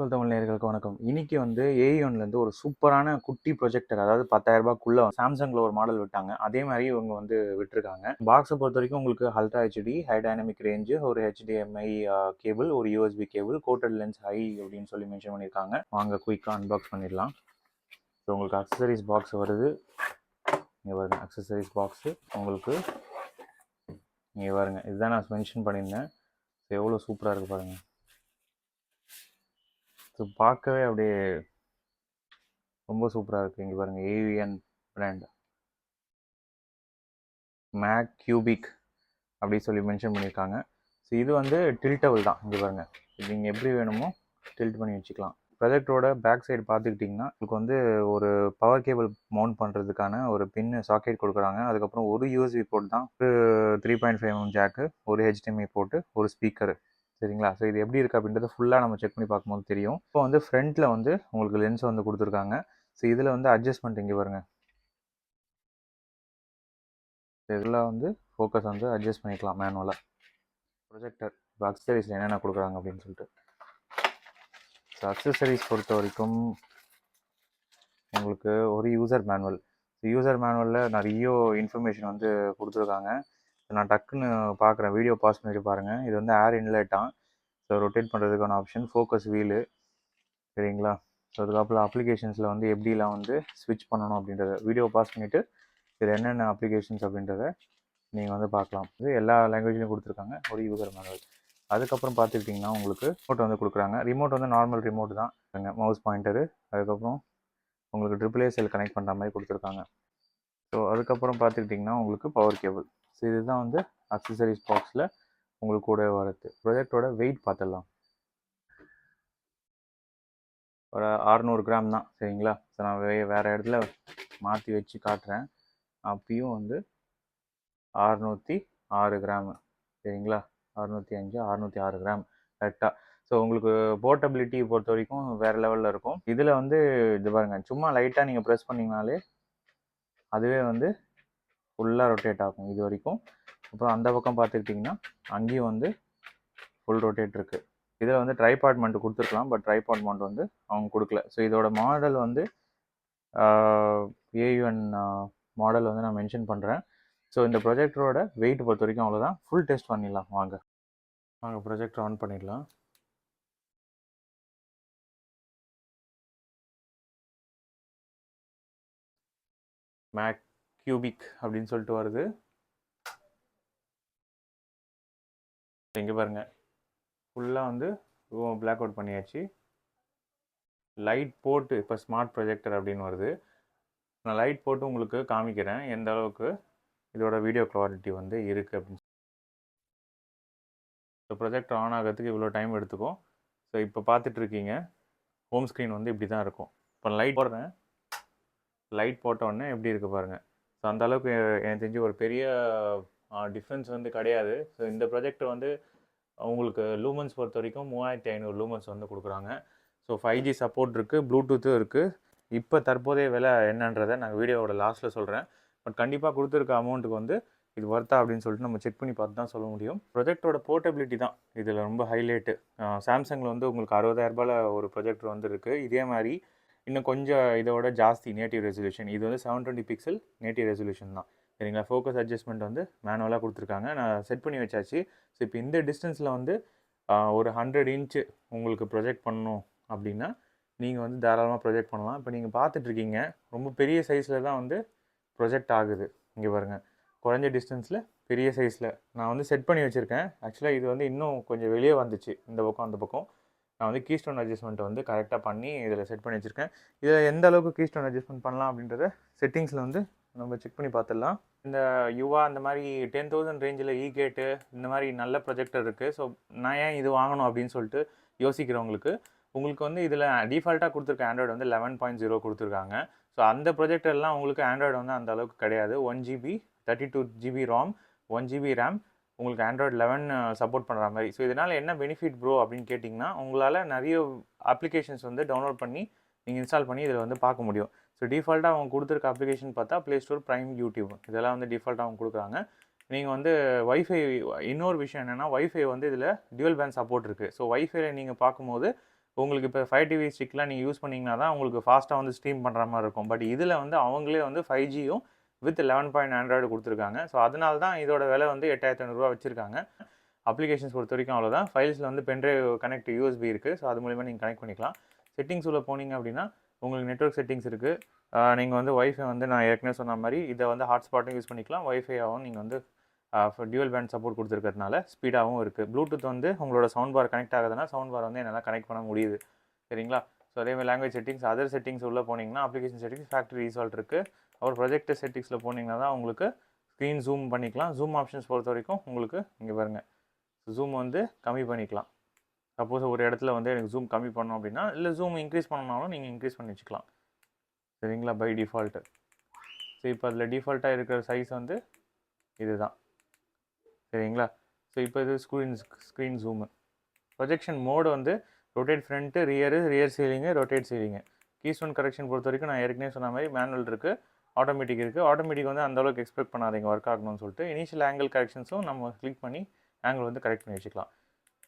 சொல் தமிழ் நேயர்களுக்கு வணக்கம். இன்னைக்கு வந்து AUNலேருந்து ஒரு சூப்பரான குட்டி ப்ரொஜெக்டர், அதாவது 10,000 சாம்சங்கில் ஒரு மாடல் விட்டாங்க. அதே மாதிரி இவங்க வந்து விட்டுருக்காங்க. பாக்ஸை பொறுத்த வரைக்கும் உங்களுக்கு ultra HD, high dynamic range, ஒரு HDMI கேபிள், ஒரு USB cable, coated lens high அப்படின்னு சொல்லி மென்ஷன் பண்ணியிருக்காங்க. வாங்க குயிக்காக அன்பாக்ஸ் பண்ணிடலாம். ஸோ உங்களுக்கு அக்சசரிஸ் பாக்ஸ் வருது. இங்கே பாருங்க, அக்சசரிஸ் பாக்ஸு உங்களுக்கு இங்கே பாருங்க. இதுதான் நான் மென்ஷன் பண்ணியிருந்தேன். எவ்வளோ சூப்பராக இருக்குது பாருங்கள். ஸோ பார்க்கவே அப்படியே ரொம்ப சூப்பராக இருக்குது. இங்கே பாருங்கள், AUN பிராண்ட் மேக் கியூபிக் அப்படி சொல்லி மென்ஷன் பண்ணியிருக்காங்க. ஸோ இது வந்து டில்டபிள் தான். இங்கே பாருங்கள், இது நீங்கள் எப்படி வேணுமோ டில்ட் பண்ணி வச்சுக்கலாம். ப்ரொஜெக்டரோட பேக் சைடு பார்த்துக்கிட்டிங்கன்னா உங்களுக்கு வந்து ஒரு பவர் கேபிள் மவுண்ட் பண்ணுறதுக்கான ஒரு பின்னு சாக்கெட் கொடுக்குறாங்க. அதுக்கப்புறம் ஒரு USB போர்ட் தான், ஒரு 3.5mm ஜாக்கு, ஒரு HDMI போர்ட்டு, ஒரு ஸ்பீக்கரு. சரிங்களா? ஸோ இது எப்படி இருக்குது அப்படின்றத ஃபுல்லாக நம்ம செக் பண்ணி பார்க்கும்போது தெரியும். இப்போ வந்து ஃப்ரண்ட்டில் வந்து உங்களுக்கு லென்ஸ் வந்து கொடுத்துருக்காங்க. ஸோ இதில் வந்து அட்ஜஸ்ட்மெண்ட் இங்கே பாருங்க, இதில் வந்து ஃபோக்கஸ் வந்து அட்ஜஸ்ட் பண்ணிக்கலாம் மேனுவலாக. ப்ரொஜெக்டர் இப்போ அக்சசரிஸில் என்னென்ன கொடுக்குறாங்க அப்படின்னு சொல்லிட்டு. ஸோ அக்சசரிஸ் பொறுத்த வரைக்கும் உங்களுக்கு ஒரு யூசர் மேனுவல். யூசர் மேனுவலில் நிறைய இன்ஃபர்மேஷன் வந்து கொடுத்துருக்காங்க. நான் டக்குன்னு பார்க்குறேன், வீடியோ பாஸ் பண்ணிட்டு பாருங்கள். இது வந்து ஏர் இன்லெட்டாக. ஸோ ரொட்டேட் பண்ணுறதுக்கான ஆப்ஷன், ஃபோக்கஸ் வீலு. சரிங்களா? ஸோ அதுக்கப்புறம் அப்ளிகேஷன்ஸில் வந்து எப்படிலாம் வந்து ஸ்விட்ச் பண்ணணும் அப்படின்றத வீடியோ பாஸ் பண்ணிவிட்டு இது என்னென்ன அப்ளிகேஷன்ஸ் அப்படின்றத நீங்கள் வந்து பார்க்கலாம். இது எல்லா லாங்குவேஜ்லையும் கொடுத்துருக்காங்க, ஒரு யூசர் மேனுவல். அதுக்கப்புறம் பார்த்துக்கிட்டிங்கன்னா உங்களுக்கு ரிமோட் வந்து கொடுக்குறாங்க. ரிமோட் வந்து நார்மல் ரிமோட் தான், மவுஸ் பாயிண்டரு. அதுக்கப்புறம் உங்களுக்கு AAA கனெக்ட் பண்ணுற மாதிரி கொடுத்துருக்காங்க. ஸோ அதுக்கப்புறம் பார்த்துக்கிட்டிங்கன்னா உங்களுக்கு பவர் கேபிள். ஸோ இதுதான் வந்து அக்சசரிஸ் பாக்ஸில் உங்களுக்கு கூட வரது. ப்ரொஜெக்டரோட வெயிட் பார்த்துடலாம். ஒரு 600 கிராம் தான். சரிங்களா? ஸோ நான் வேறு இடத்துல மாற்றி வச்சு காட்டுறேன். அப்பயும் வந்து 606 கிராமு. சரிங்களா? 605, 606 கிராம் கரெக்டாக. ஸோ உங்களுக்கு போர்ட்டபிலிட்டி பொறுத்த வரைக்கும் வேறு லெவலில் இருக்கும். இதில் வந்து இது பாருங்கள், சும்மா லைட்டாக நீங்கள் ப்ரெஸ் பண்ணிங்கனாலே அதுவே வந்து ஃபுல்லாக ரொட்டேட் ஆகும் இது வரைக்கும். அப்புறம் அந்த பக்கம் பார்த்துக்கிட்டிங்கன்னா அங்கேயும் வந்து ஃபுல் ரொட்டேட் இருக்குது. இதில் வந்து ட்ரைபாட் மவுண்ட் கொடுத்துருக்கலாம், பட் ட்ரைபாட் மவுண்ட் வந்து அவங்க கொடுக்கல. ஸோ இதோட மாடல் வந்து AUN மாடல் வந்து நான் மென்ஷன் பண்ணுறேன். ஸோ இந்த ப்ரொஜெக்டரோட வெயிட் பொறுத்த வரைக்கும் அவ்வளோதான். ஃபுல் டெஸ்ட் பண்ணிடலாம் வாங்க. ப்ரொஜெக்டர் ஆன் பண்ணிடலாம். மேக் கியூபிக் அப்படின்னு சொல்லிட்டு வருது. இங்கே பாருங்கள், ஃபுல்லாக வந்து பிளாக் அவுட் பண்ணியாச்சு. லைட் போட்டு இப்போ ஸ்மார்ட் ப்ரொஜெக்டர் அப்படின்னு வருது. நான் லைட் போட்டு உங்களுக்கு காமிக்கிறேன் எந்த அளவுக்கு இதோட வீடியோ குவாலிட்டி வந்து இருக்குது அப்படின்னு. ஸோ ப்ரொஜெக்டர் ஆன் ஆகிறதுக்கு இவ்வளோ டைம் எடுத்துக்கும். ஸோ இப்போ பார்த்துட்ருக்கீங்க, ஹோம் ஸ்க்ரீன் வந்து இப்படி தான் இருக்கும். இப்போ லைட் போடுறேன், லைட் போட்டோடனே எப்படி இருக்குது பாருங்கள். ஸோ அந்தளவுக்கு எனக்கு தெரிஞ்சு ஒரு பெரிய டிஃப்ரென்ஸ் வந்து கிடையாது. ஸோ இந்த ப்ரொஜெக்டர் வந்து உங்களுக்கு லூமன்ஸ் பொறுத்த வரைக்கும் 3500 லூமன்ஸ் வந்து கொடுக்குறாங்க. ஸோ 5G சப்போர்ட் இருக்குது, ப்ளூடூத்தும் இருக்குது. இப்போ தற்போதைய விலை என்னன்றதை நான் வீடியோவோட லாஸ்ட்டில் சொல்கிறேன். பட் கண்டிப்பாக கொடுத்துருக்க அமௌண்ட்டுக்கு வந்து இது வர்த்தா அப்படின்னு சொல்லிட்டு நம்ம செக் பண்ணி பார்த்து தான் சொல்ல முடியும். ப்ரொஜெக்டரோட போர்ட்டபிலிட்டி தான் இதில் ரொம்ப ஹைலைட்டு. சாம்சங்கில் வந்து உங்களுக்கு 60,000 ஒரு ப்ரொஜெக்டர் வந்து இருக்குது. இதே மாதிரி இன்னும் கொஞ்சம் இதோட ஜாஸ்தி நேட்டிவ் ரெசல்யூஷன். இது வந்து 720 பிக்சல் நேட்டிவ் ரெசல்யூஷன் தான். சரிங்களா? ஃபோக்கஸ் அட்ஜஸ்ட்மெண்ட் வந்து மேனுவலாக கொடுத்துருக்காங்க, நான் செட் பண்ணி வச்சாச்சு. ஸோ இப்போ இந்த டிஸ்டன்ஸில் வந்து ஒரு 100 இன்ச்சு உங்களுக்கு ப்ரொஜெக்ட் பண்ணணும் அப்படின்னா நீங்கள் வந்து தாராளமாக ப்ரொஜெக்ட் பண்ணலாம். இப்போ நீங்கள் பார்த்துட்ருக்கீங்க, ரொம்ப பெரிய சைஸில் தான் வந்து ப்ரொஜெக்ட் ஆகுது. இங்கே பாருங்கள், குறைஞ்ச டிஸ்டன்ஸில் பெரிய சைஸில் நான் வந்து செட் பண்ணி வச்சுருக்கேன். ஆக்சுவலாக இது வந்து இன்னும் கொஞ்சம் வெளியே வந்துச்சு, இந்த பக்கம் அந்த பக்கம். நான் வந்து கீஸ்டோன் அட்ஜஸ்ட்மெண்ட்டை வந்து கரெக்டாக பண்ணி இதில் செட் பண்ணி வச்சுருக்கேன். இதில் எந்த அளவுக்கு கீஸ்டோன் அட்ஜஸ்ட்மெண்ட் பண்ணலாம் அப்படின்றத செட்டிங்ஸில் வந்து நம்ம செக் பண்ணி பார்த்துடலாம். இந்த யுவா அந்த மாதிரி 10,000 ரேஞ்சில் கேட்டு இந்த மாதிரி நல்ல ப்ரொஜெக்டர் இருக்குது. ஸோ நான் ஏன் இது வாங்கணும் அப்படின்னு சொல்லிட்டு யோசிக்கிறவங்களுக்கு உங்களுக்கு வந்து இதில் டிஃபால்ட்டாக கொடுத்துருக்க ஆண்ட்ராய்டு வந்து 11.0 கொடுத்துருக்காங்க. ஸோ அந்த ப்ரொஜெக்டர்லாம் உங்களுக்கு ஆண்ட்ராய்டு வந்து அந்த அளவுக்கு கிடையாது. 1GB 32GB ROM, 1GB RAM உங்களுக்கு ஆண்ட்ராய்டு 11 சப்போர்ட் பண்ணுற மாதிரி. ஸோ இதனால் என்ன பெனிஃபிட் ப்ரோ அப்படின்னு கேட்டிங்கன்னா, உங்களால் நிறைய அப்ளிகேஷன்ஸ் வந்து டவுன்லோட் பண்ணி நீங்கள் இன்ஸ்டால் பண்ணி இதில் வந்து பார்க்க முடியும். ஸோ டிஃபால்ட்டாக அவங்க கொடுத்துருக்க அப்ளிகேஷன் பார்த்தா ப்ளே ஸ்டோர், ப்ரைம், யூடியூப் இதெல்லாம் வந்து டிஃபால்ட்டாக அவங்க கொடுக்குறாங்க. நீங்கள் வந்து வைஃபை, இன்னொரு விஷயம் என்னென்னா வைஃபை வந்து இதில் டியூவல் பேண்ட் சப்போர்ட் இருக்குது. ஸோ வைஃபைல நீங்கள் பார்க்கும்போது உங்களுக்கு இப்போ 5 டிவி ஸ்டிக்லாம் நீங்கள் யூஸ் பண்ணிங்கன்னா தான் உங்களுக்கு ஃபாஸ்ட்டாக வந்து ஸ்ட்ரீம் பண்ணுற மாதிரி இருக்கும். பட் இதில் வந்து அவங்களே வந்து 5Gயும் வித் 11 ஆண்ட்ராய்டு கொடுத்துருக்காங்க. ஸோ அதனால தான் இதோட விலை வந்து 8500 வச்சுருக்காங்க. அப்ளிகேஷன்ஸ் பொறுத்த வரைக்கும் அவ்வளோதான். ஃபைல்ஸில் வந்து பென்ட்ரைவ் கனெக்ட் யூஎஸ்பி இருக்குது. ஸோ அது மூலிமா நீங்கள் கனெக்ட் பண்ணிக்கலாம். செட்டிங்ஸ் உள்ள போனீங்க அப்படின்னா உங்களுக்கு நெட்வொர்க் செட்டிங்ஸ் இருக்குது. நீங்கள் வந்து ஒய்ஃபை வந்து நான் ஏற்கனவே சொன்ன மாதிரி இதை வந்து ஹாட்ஸ்பாட்டும் யூஸ் பண்ணிக்கலாம். ஒய்ஃபையாகவும் நீங்கள் வந்து டியூவல் பேண்ட் சப்போர்ட் கொடுத்துருக்கிறதுனால ஸ்பீடாகவும் இருக்குது. ப்ளூடூத் வந்து உங்களோட சவுண்ட் பார் கனெக்ட் ஆகுதுன்னா சவுண்ட் பார் வந்து என்னால் கனெக்ட் பண்ண முடியுது. சரிங்களா? ஸோ அதேமாதிரி லாங்குவேஜ் செட்டிங்ஸ், அதர் செட்டிங்ஸ் உள்ளே போனீங்கன்னா அப்ளிகேஷன் செட்டிங்ஸ், ஃபேக்ட்ரி ரீசால்ட் இருக்குது. அப்புறம் ப்ரொஜெக்டர் செட்டிங்ஸில் போனீங்கன்னா தான் உங்களுக்கு ஸ்க்ரீன் ஜூம் பண்ணிக்கலாம். ஜூம் ஆப்ஷன்ஸ் பொறுத்த வரைக்கும் உங்களுக்கு இங்கே பாருங்கள், ஜூம் வந்து கம்மி பண்ணிக்கலாம். சப்போஸ் ஒரு இடத்துல வந்து எனக்கு ஜூம் கம்மி பண்ணோம் அப்படின்னா, இல்லை ஜூம் இன்க்ரீஸ் பண்ணணும்னாலும் நீங்கள் இன்க்ரீஸ் பண்ணி வச்சுக்கலாம். சரிங்களா? By default. ஸோ இப்போ அதில் டிஃபால்ட்டாக இருக்கிற சைஸ் வந்து இதுதான். சரிங்களா? ஸோ இப்போ இது ஸ்க்ரீன் ஜூமு. ப்ரொஜெக்ஷன் மோடு வந்து rotate front, rear ceiling, rotate ceiling. Keystone correction பொறுத்த வரைக்கும் நான் ஏற்கனவே சொன்ன மாதிரி மேனுவல் இருக்குது, ஆட்டோமேட்டிக் இருக்குது. ஆட்டோமேட்டிக் வந்து அந்தளவுக்கு எக்ஸ்பெக்ட் பண்ணாதீங்க ஒர்க் ஆகணும்னு சொல்லிட்டு. இனிஷியல் ஆங்கிள் கரெக்ஷன்ஸும் நம்ம கிளிக் பண்ணி ஆங்கிள் வந்து கரெக்ட் பண்ணி வச்சுக்கலாம்.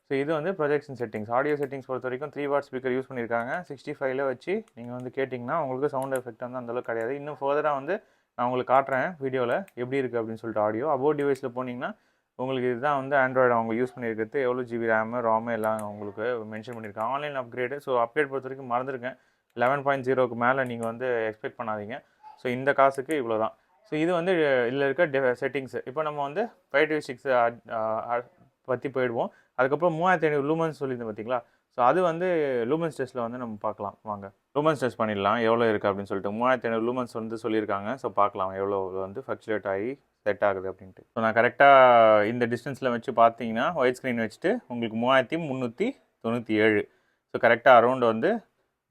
ஸோ இது வந்து ப்ரொஜெக்ஷன் செட்டிங்ஸ். ஆடியோ செட்டிங்ஸ் பொறுத்த வரைக்கும் 3 வாட் ஸ்பீக்கர் யூஸ் பண்ணியிருக்காங்க. 65ல் வச்சு நீங்கள் வந்து கேட்டிங்கன்னா உங்களுக்கு சவுண்ட் எஃபெக்ட் வந்து அந்தளவுக்கு கிடையாது. இன்னும் ஃபர்தராக வந்து நான் உங்களுக்கு காட்டுறேன் வீடியோவில் எப்படி இருக்குது அப்படின்னு சொல்லிட்டு. ஆடியோ அபோட் டிவைஸில் போனீங்கன்னா உங்களுக்கு இதுதான் வந்து ஆண்ட்ராய்டு அவங்க யூஸ் பண்ணியிருக்கிறது. எவ்வளோ ஜிபி ரேமு ராமு எல்லாம் உங்களுக்கு மென்ஷன் பண்ணியிருக்காங்க. Online upgrade. ஸோ அப்கிரேட் பொறுத்த வரைக்கும் மறந்துருக்கேன். 11.0க்கு மேலே நீங்கள் வந்து எக்ஸ்பெக்ட் பண்ணாதீங்க. ஸோ இந்த காசுக்கு இவ்வளோ தான். ஸோ இது வந்து இதில் இருக்க செட்டிங்ஸு. இப்போ நம்ம வந்து 526 பற்றி போயிடுவோம். அதுக்கப்புறம் 3500 லூமன்ஸ் சொல்லியிருந்தேன் பார்த்தீங்களா? ஸோ அது வந்து லூமன்ஸ் டெஸ்ட்டில் வந்து நம்ம பார்க்கலாம். வாங்க லூமன்ஸ் டெஸ்ட் பண்ணிடலாம் எவ்வளோ இருக்குது அப்படின்னு சொல்லிட்டு. 3500 லூமன்ஸ் வந்து சொல்லியிருக்காங்க. ஸோ பார்க்கலாம் எவ்வளோ வந்து ஃப்ளக்சுவேட் ஆகி செட் ஆகுது அப்படின்ட்டு. ஸோ நான் கரெக்டாக இந்த டிஸ்டன்ஸில் வச்சு பார்த்தீங்கன்னா ஒயிட் ஸ்க்ரீன் வச்சுட்டு உங்களுக்கு 3397. ஸோ கரெக்டாக அரௌண்ட் வந்து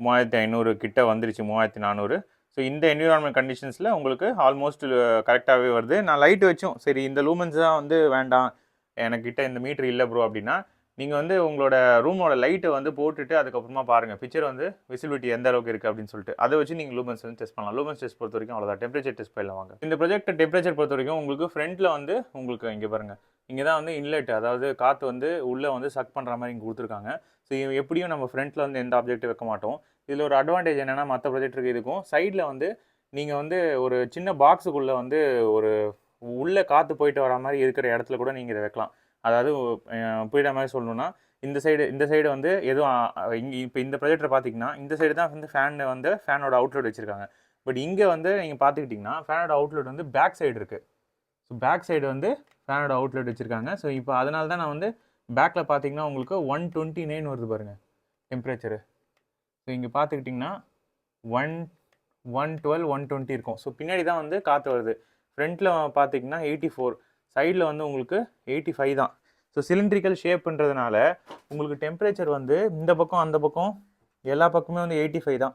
3500 கிட்ட வந்துருச்சு, 3400. ஸோ இந்த என்விரான்மெண்ட் கண்டிஷன்ஸில் உங்களுக்கு ஆல்மோஸ்ட் கரெக்டாகவே வருது. நான் லைட் வச்சும் சரி இந்த லூமன்ஸ் தான் வந்து வேண்டாம், எனக்கிட்ட இந்த மீட்ரு இல்லை ப்ரோ அப்படின்னா நீங்கள் வந்து உங்களோட ரூமோட லைட்டை வந்து போட்டுட்டு அதுக்கப்புறமா பாருங்கள் பிக்சர் வந்து விசிபிலிட்டி எந்த அளவுக்கு இருக்குது அப்படின்னு சொல்லிட்டு. அதை வச்சு நீங்கள் லூமன்ஸ் வந்து டெஸ்ட் பண்ணலாம். லூமன்ஸ் டெஸ்ட் பொறுத்த வரைக்கும் அவ்வளோதான். டெம்பரேச்சர் டெஸ்ட் பண்ணலாம் வாங்க. இந்த ப்ரொஜெக்டர் டெம்பரேச்சர் பொறுத்த வரைக்கும் உங்களுக்கு ஃப்ரண்ட்டில் வந்து உங்களுக்கு இங்கே பாருங்கள், இங்கே தான் வந்து இன்லெட், அதாவது காற்று வந்து உள்ளே வந்து சக் பண்ணுற மாதிரி இங்கே கொடுத்துருக்காங்க. ஸோ எப்படியும் நம்ம ஃப்ரண்ட்டில் வந்து எந்த ஆப்ஜெக்ட் வைக்க மாட்டோம். இதில் ஒரு அட்வான்டேஜ் என்னென்னா மற்ற ப்ரொஜெக்டருக்கு இதுக்கும் சைடில் வந்து நீங்கள் வந்து ஒரு சின்ன பாக்ஸுக்குள்ளே வந்து ஒரு உள்ளே காற்று போயிட்டு வர மாதிரி இருக்கிற இடத்துல கூட நீங்கள் இதை வைக்கலாம். அதாவது புரியுற மாதிரி சொல்லணும்னா இந்த சைடு வந்து எதுவும் இங்கே இப்போ இந்த ப்ரொஜெக்டர் பார்த்தீங்கன்னா இந்த சைடு தான் வந்து ஃபேனோட அவுட்லெட் வச்சுருக்காங்க. பட் இங்கே வந்து நீங்கள் பார்த்துக்கிட்டிங்கன்னா ஃபேனோட அவுட்லெட் வந்து பேக் சைடு இருக்குது. ஸோ பேக் சைடு வந்து ஃபேனோட அவுட்லெட் வச்சுருக்காங்க. ஸோ இப்போ அதனால தான் நான் வந்து பேக்கில் பார்த்தீங்கன்னா உங்களுக்கு 129 வருது பாருங்கள் டெம்பரேச்சரு. ஸோ இங்கே பார்த்துக்கிட்டிங்கன்னா 112 120 இருக்கும். ஸோ பின்னாடி தான் வந்து காற்று வருது. ஃப்ரண்ட்டில் பார்த்தீங்கன்னா 84, சைடில் வந்து உங்களுக்கு 85 தான். ஸோ சிலிண்ட்ரிக்கல் ஷேப்புன்றதுனால உங்களுக்கு டெம்பரேச்சர் வந்து இந்த பக்கம் அந்த பக்கம் எல்லா பக்கமே வந்து 85 தான்.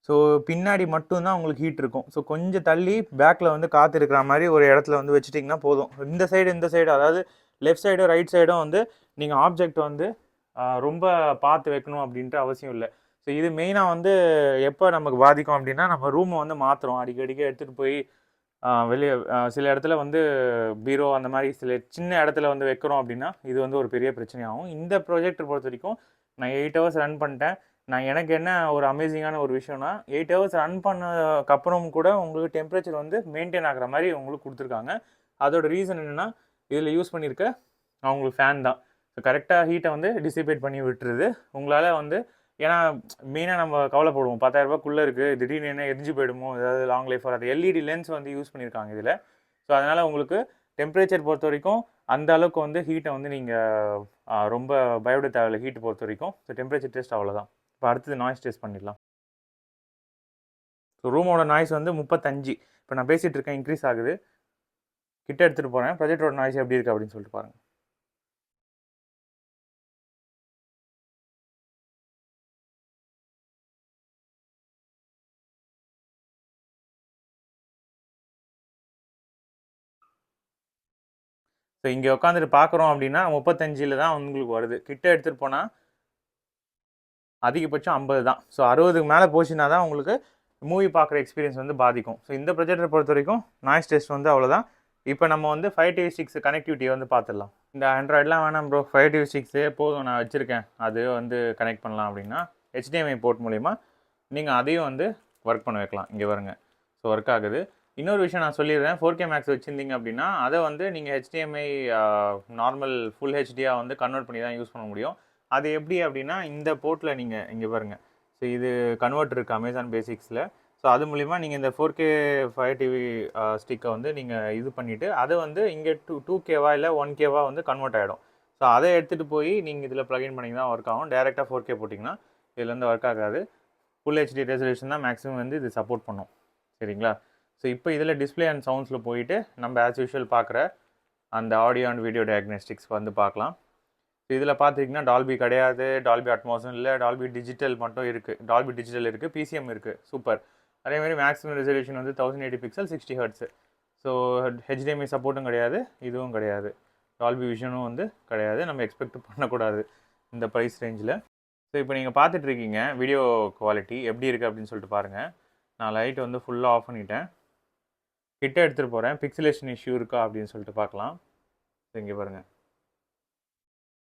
ஸோ பின்னாடி மட்டும்தான் உங்களுக்கு ஹீட் இருக்கும். ஸோ கொஞ்சம் தள்ளி பேக்கில் வந்து காற்று இருக்கிற மாதிரி ஒரு இடத்துல வந்து வச்சுட்டிங்கன்னா போதும். இந்த சைடு அதாவது லெஃப்ட் சைடும் ரைட் சைடும் வந்து நீங்கள் ஆப்ஜெக்ட் வந்து ரொம்ப பார்த்து வைக்கணும் அப்படின்ட்டு அவசியம் இல்லை. ஸோ இது மெயினாக வந்து எப்போ நமக்கு பாதிக்கும் அப்படின்னா நம்ம ரூமை வந்து மாற்றுறோம், அடிக்கடிக்கு எடுத்துகிட்டு போய் வெளியே சில இடத்துல வந்து பீரோ அந்த மாதிரி சில சின்ன இடத்துல வந்து வைக்கிறோம் அப்படின்னா இது வந்து ஒரு பெரிய பிரச்சனையாகும். இந்த ப்ரொஜெக்டர் பொறுத்த வரைக்கும் நான் 8 ஹவர்ஸ் ரன் பண்ணிட்டேன். நான் எனக்கு என்ன ஒரு அமேசிங்கான ஒரு விஷயம்னா 8 ஹவர்ஸ் ரன் பண்ணதுக்கப்புறம் கூட உங்களுக்கு டெம்பரேச்சர் வந்து மெயின்டைன் ஆகிற மாதிரி உங்களுக்கு கொடுத்துருக்காங்க. அதோட ரீசன் என்னென்னா இதில் யூஸ் பண்ணியிருக்க அவங்களுக்கு ஃபேன் தான். ஸோ கரெக்டாக ஹீட்டை வந்து டிசிபேட் பண்ணி விட்டுருது. உங்களால் வந்து ஏன்னா மெயினாக நம்ம கவலைப்படுவோம் 10,000 ரூபாய்க்குள்ளே இருக்குது, திடீர்னு என்ன எரிஞ்சு போயிடுமோ, ஏதாவது லாங் லைஃப் வராது. எல்இடி லென்ஸ் வந்து யூஸ் பண்ணியிருக்காங்க இதில். ஸோ அதனால் உங்களுக்கு டெம்பரேச்சர் பொறுத்த வரைக்கும் அந்த அளவுக்கு வந்து ஹீட்டை வந்து நீங்கள் ரொம்ப பயப்பட தேவையில்லை ஹீட்டை பொறுத்த வரைக்கும். ஸோ டெம்பரேச்சர் டெஸ்ட் அவ்வளோதான். இப்போ அடுத்தது நாய்ஸ் டெஸ்ட் பண்ணிடலாம். ஸோ ரூமோட நாய்ஸ் வந்து 35. இப்போ நான் பேசிகிட்டு இருக்கேன், இன்க்ரீஸ் ஆகுது. கிட்ட எடுத்துகிட்டு போகிறேன், ப்ரொஜெக்டரோட நாய்ஸ் எப்படி இருக்குது அப்படின்னு சொல்லிட்டு பாருங்கள். ஸோ இங்கே உட்காந்துட்டு பார்க்குறோம் அப்படின்னா 35 தான் உங்களுக்கு வருது. கிட்ட எடுத்துகிட்டு போனால் அதிகபட்சம் 50 தான். ஸோ 60க்கு மேலே போச்சுன்னா தான் உங்களுக்கு மூவி பார்க்குற எக்ஸ்பீரியன்ஸ் வந்து பாதிக்கும். ஸோ இந்த ப்ரொஜெக்டரை பொறுத்த வரைக்கும் நாய்ஸ் டெஸ்ட் வந்து அவ்வளோதான். இப்போ நம்ம வந்து 5 to 6 கனெக்டிவிட்டியை வந்து பார்த்துடலாம். இந்த ஆண்ட்ராய்டெலாம் வேணாம் ப்ரோ, 5 to 6 போதும், நான் வச்சுருக்கேன், அது வந்து கனெக்ட் பண்ணலாம் அப்படின்னா HDMI போர்ட் மூலிமா நீங்கள் அதையும் வந்து ஒர்க் பண்ண வைக்கலாம். இங்கே வருங்க, ஸோ ஒர்க் ஆகுது. இன்னொரு விஷயம் நான் சொல்லிடுறேன், 4K மேக்ஸ் வச்சுருந்தீங்க அப்படின்னா அதை வந்து நீங்கள் HDMI நார்மல் ஃபுல் ஹெச்டியாக வந்து கன்வெர்ட் பண்ணி தான் யூஸ் பண்ண முடியும். அது எப்படி அப்படின்னா இந்த போர்ட்டில் நீங்கள் இங்கே பாருங்கள், ஸோ இது கன்வெர்ட் இருக்குது அமேசான் பேசிக்ஸில். ஸோ அது மூலிமா நீங்கள் இந்த 4K 5 TV ஸ்டிக்கை வந்து நீங்கள் இது பண்ணிவிட்டு அதை வந்து இங்கே 2Kவா இல்லை 1Kவா வந்து கன்வெர்ட் ஆகிடும். ஸோ அதை எடுத்துகிட்டு போய் நீங்கள் இதில் ப்ளகின் பண்ணிங்க தான் ஒர்க் ஆகும். டேரெக்டாக 4K போட்டிங்கன்னா இதில் வந்து ஒர்க் ஆகாது. ஃபுல் ஹெச்டி ரெசல்யூஷன் தான் மேக்ஸிமம் வந்து இது சப்போர்ட் பண்ணும். சரிங்களா? ஸோ இப்போ இதில் டிஸ்பிளே அண்ட் சவுண்ட்ஸில் போயிட்டு நம்ம ஆஸ் யூஷுவல் பார்க்குற அந்த ஆடியோ அண்ட் வீடியோ டயக்னோஸ்டிக்ஸ் வந்து பார்க்கலாம். ஸோ இதில் பார்த்திங்கன்னா டால்பி கிடையாது, டால்பி அட்மாஸும் இல்லை, டால்பி டிஜிட்டல் மட்டும் இருக்குது. டால்பி டிஜிட்டல் இருக்குது, PCM இருக்குது, சூப்பர். அதேமாதிரி மேக்ஸிமம் ரெசல்யூஷன் வந்து 1080 பிக்சல் 60 Hz. ஸோ HDMI சப்போர்ட்டும் கிடையாது, இதுவும் கிடையாது, டால்பி விஷனும் வந்து கிடையாது. நம்ம எக்ஸ்பெக்ட் பண்ணக்கூடாது இந்த ப்ரைஸ் ரேஞ்சில். ஸோ இப்போ நீங்கள் பார்த்துட்ருக்கீங்க வீடியோ குவாலிட்டி எப்படி இருக்குது அப்படின்னு சொல்லிட்டு பாருங்கள். நான் லைட் வந்து ஃபுல்லாக ஆஃப் பண்ணிட்டேன், கிட்ட எடுத்துகிட்டு போகிறேன், பிக்சலேஷன் இஷ்யூ இருக்கா அப்படின்னு சொல்லிட்டு பார்க்கலாம். ஸோ இங்கே பாருங்கள்,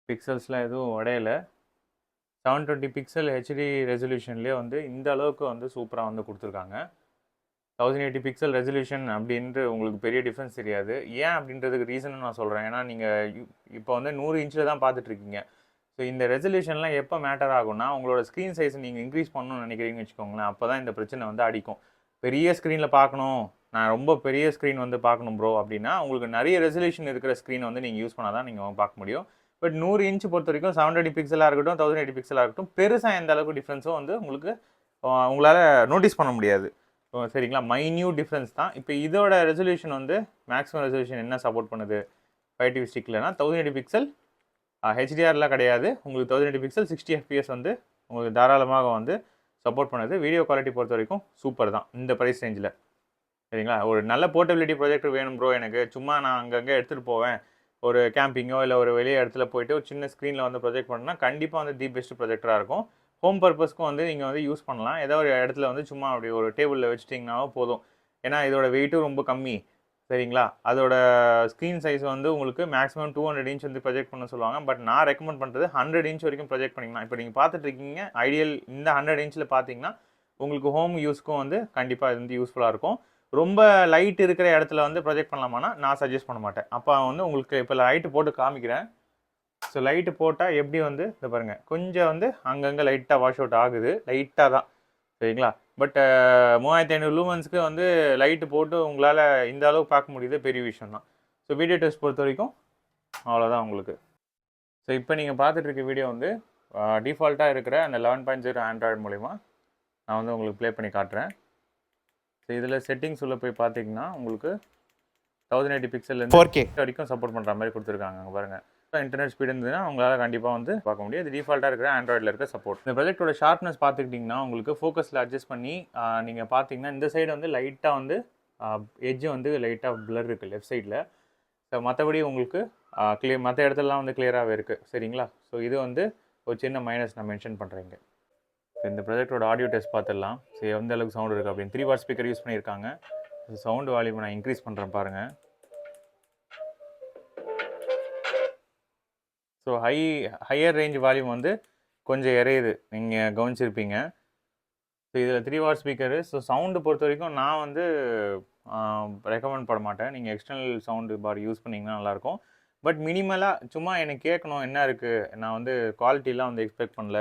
பிக்சல்ஸ்லாம் எதுவும் உடையலை. 720 பிக்சல் ஹெச்டி ரெசல்யூஷன்லேயே வந்து இந்த அளவுக்கு வந்து சூப்பராக வந்து கொடுத்துருக்காங்க. 1080 பிக்சல் ரெசல்யூஷன் அப்படின்ட்டு உங்களுக்கு பெரிய டிஃப்ரென்ஸ் தெரியாது. ஏன் அப்படின்றதுக்கு ரீசனும் நான் சொல்கிறேன். ஏன்னா நீங்கள் இப்போ வந்து 100 இன்ச்சில் தான் பார்த்துட்ருக்கீங்க. ஸோ இந்த ரெசல்யூஷன்லாம் எப்போ மேட்டர் ஆகும்னா உங்களோட ஸ்க்ரீன் சைஸ் நீங்கள் இன்க்ரீஸ் பண்ணணும்னு நினைக்கிறீங்கன்னு வச்சுக்கோங்களேன், அப்போ தான் இந்த பிரச்சனை வந்து அடிக்கும். பெரிய ஸ்க்ரீனில் பார்க்கணும், நான் ரொம்ப பெரிய ஸ்க்ரீன் வந்து பார்க்கணும் ப்ரோ அப்படின்னா உங்களுக்கு நிறைய ரெசல்யூஷன் இருக்கிற ஸ்க்ரீனை வந்து நீங்கள் யூஸ் பண்ணால் தான் நீங்கள் பார்க்க முடியும். பட் 100 இன்ச் பொறுத்த வரைக்கும் 720 பிக்சலாக இருக்கட்டும் 1080 பிக்சலாக இருக்கட்டும் பெருசாக எந்த அளவுக்கு டிஃப்ரென்ஸும் வந்து உங்களால் நோட்டீஸ் பண்ண முடியாது. சரிங்களா? மைன்யூட் டிஃப்ரென்ஸ் தான். இப்போ இதோட ரெசல்யூஷன் வந்து மேக்ஸிமம் ரெசல்யூஷன் என்ன சப்போர்ட் பண்ணுது 5 TV ஸ்டிக்லனா 1080 பிக்சல் ஹெச்டிஆர்லாம் கிடையாது. உங்களுக்கு 1080 பிக்சல் 60 FPS வந்து உங்களுக்கு தாராளமாக வந்து சப்போர்ட் பண்ணுது. வீடியோ குவாலிட்டி பொறுத்த வரைக்கும் சூப்பர் தான் இந்த ப்ரைஸ் ரேஞ்சில். சரிங்களா? ஒரு நல்ல போர்ட்டபிலிட்டி ப்ரொஜெக்டர் வேணும் ப்ரோ எனக்கு, சும்மா நான் அங்கங்கே எடுத்துகிட்டு போவேன், ஒரு கேம்பிங்கோ இல்லை ஒரு வெளியே இடத்துல போயிட்டு ஒரு சின்ன ஸ்க்ரீனில் வந்து ப்ரொஜெக்ட் பண்ணால் கண்டிப்பாக வந்து தி பெஸ்ட் ப்ரொஜெக்டராக இருக்கும். ஹோம் பர்பஸ்க்கும் வந்து நீங்கள் வந்து யூஸ் பண்ணலாம். ஏதோ ஒரு இடத்துல வந்து சும்மா அப்படி ஒரு டேபிளில் வச்சுட்டிங்கனாலும் போதும். ஏன்னா இதோட வெயிட்டும் ரொம்ப கம்மி. சரிங்களா? அதோட ஸ்க்ரீன் சைஸ் வந்து உங்களுக்கு மேக்ஸிமம் 200 இன்ச் வந்து ப்ரொஜெக்ட் பண்ண சொல்லுவாங்க. பட் நான் ரெக்கமெண்ட் பண்ணுறது 100 இன்ச் வரைக்கும் ப்ரொஜெக்ட் பண்ணிக்கலாம். இப்போ நீங்கள் பார்த்துட்டு இருக்கீங்க ஐடியல் இந்த 100 இன்ச்சில் பார்த்தீங்கன்னா உங்களுக்கு ஹோம் யூஸ்க்கும் வந்து கண்டிப்பாக இது வந்து யூஸ்ஃபுல்லாக இருக்கும். ரொம்ப லைட் இருக்கிற இடத்துல வந்து ப்ரொஜெக்ட் பண்ணலாமான்னா நான் சஜஸ்ட் பண்ண மாட்டேன். அப்போ வந்து உங்களுக்கு இப்போ லைட்டு போட்டு காமிக்கிறேன். ஸோ லைட்டு போட்டால் எப்படி வந்து இதை பாருங்கள், கொஞ்சம் வந்து அங்கங்கே லைட்டாக வாஷ் அவுட் ஆகுது, லைட்டாக தான். சரிங்களா? பட் 3500 லூமன்ஸ்க்கு வந்து லைட்டு போட்டு உங்களால் இந்த அளவுக்கு பார்க்க முடியுது, பெரிய விஷயம் தான். ஸோ வீடியோ டெஸ்ட் பொறுத்த வரைக்கும் அவ்வளோதான் உங்களுக்கு. ஸோ இப்போ நீங்கள் பார்த்துட்டு இருக்க வீடியோ வந்து டிஃபால்ட்டாக இருக்கிற அந்த 11.0 ஆண்ட்ராய்டு மூலிமா நான் வந்து உங்களுக்கு ப்ளே பண்ணி காட்டுறேன். ஸோ இதில் செட்டிங்ஸ் உள்ள போய் பார்த்தீங்கன்னா உங்களுக்கு 1080 பிக்சல்லேருந்து 4K வரைக்கும் சப்போர்ட் பண்ணுற மாதிரி கொடுத்துருக்காங்க. அங்கே பாருங்கள், இன்டர்நெட் ஸ்பீடு இருந்ததுன்னா உங்களால் கண்டிப்பாக வந்து பார்க்க முடியும். இது டிஃபால்ட்டாக இருக்கிற ஆண்ட்ராய்டில் இருக்க சப்போர்ட். இந்த ப்ராஜெக்டோட ஷார்ப்னஸ் பார்த்துக்கிட்டிங்கன்னா உங்களுக்கு ஃபோக்கஸில் அட்ஜஸ்ட் பண்ணி நீங்கள் பார்த்தீங்கன்னா இந்த சைடு வந்து லைட்டாக வந்து எட்ஜு வந்து லைட்டாக பிளர் இருக்குது லெஃப்ட் சைடில். ஸோ மற்றபடி உங்களுக்கு மற்ற இடத்துலலாம் வந்து கிளியராகவே இருக்குது. சரிங்களா? ஸோ இது வந்து ஒரு சின்ன மைனஸ் நான் மென்ஷன் பண்ணுறேங்க. இந்த ப்ராஜெக்டோட ஆடியோ டெஸ்ட் பார்த்துடலாம். ஸோ எந்த அளவுக்கு சவுண்ட் இருக்குது அப்படின்னு. 3 வாட் ஸ்பீக்கர் யூஸ் பண்ணியிருக்காங்க. சவுண்டு வால்யூம் நான் இன்க்ரீஸ் பண்ணுறேன் பாருங்கள். ஸோ ஹையர் ரேஞ்ச் வால்யூம் வந்து கொஞ்சம் இறையுது, நீங்கள் கவனிச்சிருப்பீங்க. ஸோ இதில் 3 வாட் ஸ்பீக்கரு. ஸோ சவுண்டு பொறுத்த வரைக்கும் நான் வந்து ரெக்கமெண்ட் பண்ண மாட்டேன். நீங்கள் எக்ஸ்டர்னல் சவுண்டு பார் யூஸ் பண்ணிங்கன்னா நல்லாயிருக்கும். பட் மினிமலாக சும்மா எனக்கு கேட்கணும் என்ன இருக்குது, நான் வந்து குவாலிட்டிலாம் வந்து எக்ஸ்பெக்ட் பண்ணல,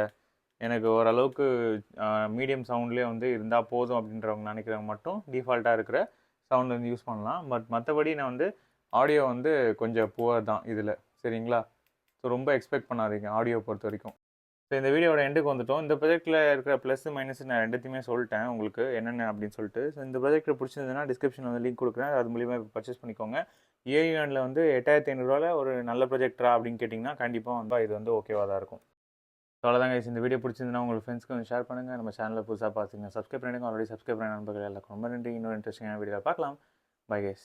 எனக்கு ஓரளவுக்கு மீடியம் சவுண்ட்லேயே வந்து இருந்தால் போதும் அப்படின்றவங்க நினைக்கிறவங்க மட்டும் டிஃபால்ட்டாக இருக்கிற சவுண்ட் வந்து யூஸ் பண்ணலாம். பட் மற்றபடி நான் வந்து ஆடியோ வந்து கொஞ்சம் புவர் தான் இதில். சரிங்களா? ஸோ ரொம்ப எக்ஸ்பெக்ட் பண்ணாதீங்க ஆடியோ பொறுத்த வரைக்கும். ஸோ இந்த வீடியோட எண்டுக்கு வந்துட்டோம். இந்த ப்ராஜெக்ட்டில் இருக்கிற ப்ளஸ் மைனஸ் நான் ரெண்டுத்தையுமே சொல்லிட்டேன் உங்களுக்கு என்னென்ன அப்படின்னு சொல்லிட்டு. ஸோ இந்த ப்ராஜெக்ட் பிடிச்சிருந்ததுன்னா டிஸ்கிரிப்ஷனில் வந்து லிங்க் கொடுக்குறேன், அது மூலிமா பர்ச்சேஸ் பண்ணிக்கோங்க. AUNல வந்து 8500 ஒரு நல்ல ப்ராஜெக்டரா அப்படின்னு கேட்டிங்கன்னா கண்டிப்பாக வந்து இது வந்து ஓகேவாக தான் இருக்கும். ஸோ அவ்வளோதாங்க. இந்த வீடியோ பிடிச்சிருந்ததுன்னா உங்களுக்கு ஃப்ரெண்ட்ஸ்க்கு வந்து ஷேர் பண்ணுங்கள். நம்ம சேனலில் புதுசாக பார்த்தீங்கன்னா சப்ஸ்கிரைப் பண்ணிடுங்க. ஆல்ரெடி சப்ஸ்கிரைப் பண்ண நண்பர்கள் எல்லாருக்கும் ரொம்ப நன்றி. இன்னொரு இன்ட்ரெஸ்டிங்கான வீடியோவில் பார்க்கலாம். Bye guys.